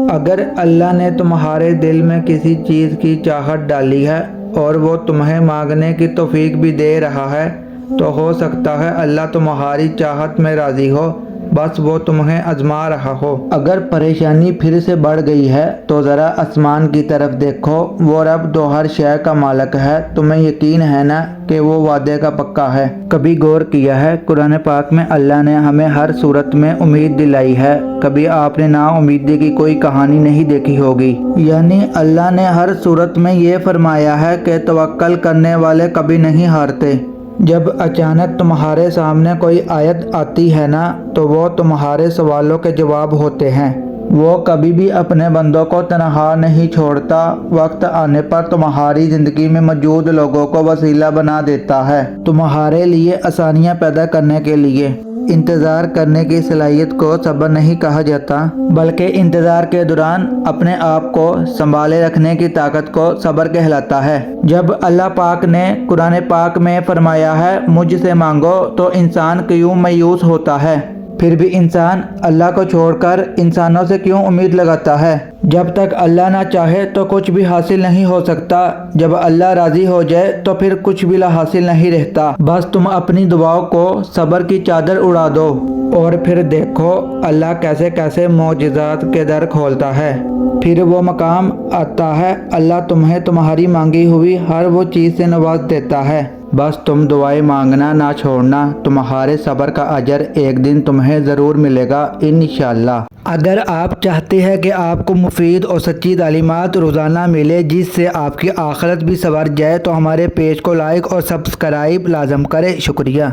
اگر اللہ نے تمہارے دل میں کسی چیز کی چاہت ڈالی ہے اور وہ تمہیں مانگنے کی توفیق بھی دے رہا ہے تو ہو سکتا ہے اللہ تمہاری چاہت میں راضی ہو، بس وہ تمہیں آزما رہا ہو۔ اگر پریشانی پھر سے بڑھ گئی ہے تو ذرا آسمان کی طرف دیکھو، وہ رب جو ہر شے کا مالک ہے، تمہیں یقین ہے نا کہ وہ وعدے کا پکا ہے۔ کبھی غور کیا ہے قرآن پاک میں اللہ نے ہمیں ہر صورت میں امید دلائی ہے؟ کبھی آپ نے نا امیدی کی کوئی کہانی نہیں دیکھی ہوگی۔ یعنی اللہ نے ہر صورت میں یہ فرمایا ہے کہ توکل کرنے والے کبھی نہیں ہارتے۔ جب اچانک تمہارے سامنے کوئی آیت آتی ہے نا تو وہ تمہارے سوالوں کے جواب ہوتے ہیں۔ وہ کبھی بھی اپنے بندوں کو تنہا نہیں چھوڑتا، وقت آنے پر تمہاری زندگی میں موجود لوگوں کو وسیلہ بنا دیتا ہے، تمہارے لیے آسانیاں پیدا کرنے کے لیے۔ انتظار کرنے کی صلاحیت کو صبر نہیں کہا جاتا، بلکہ انتظار کے دوران اپنے آپ کو سنبھالے رکھنے کی طاقت کو صبر کہلاتا ہے۔ جب اللہ پاک نے قرآن پاک میں فرمایا ہے مجھ سے مانگو تو انسان کیوں مایوس ہوتا ہے؟ پھر بھی انسان اللہ کو چھوڑ کر انسانوں سے کیوں امید لگاتا ہے؟ جب تک اللہ نہ چاہے تو کچھ بھی حاصل نہیں ہو سکتا، جب اللہ راضی ہو جائے تو پھر کچھ بھی حاصل نہیں رہتا۔ بس تم اپنی دعاؤں کو صبر کی چادر اڑا دو اور پھر دیکھو اللہ کیسے کیسے معجزات کے در کھولتا ہے۔ پھر وہ مقام آتا ہے اللہ تمہیں تمہاری مانگی ہوئی ہر وہ چیز سے نواز دیتا ہے۔ بس تم دعائیں مانگنا نہ چھوڑنا، تمہارے صبر کا اجر ایک دن تمہیں ضرور ملے گا انشاءاللہ۔ اگر آپ چاہتے ہیں کہ آپ کو مفید اور سچی تعلیمات روزانہ ملے جس سے آپ کی آخرت بھی سنور جائے تو ہمارے پیج کو لائک اور سبسکرائب لازم کریں۔ شکریہ۔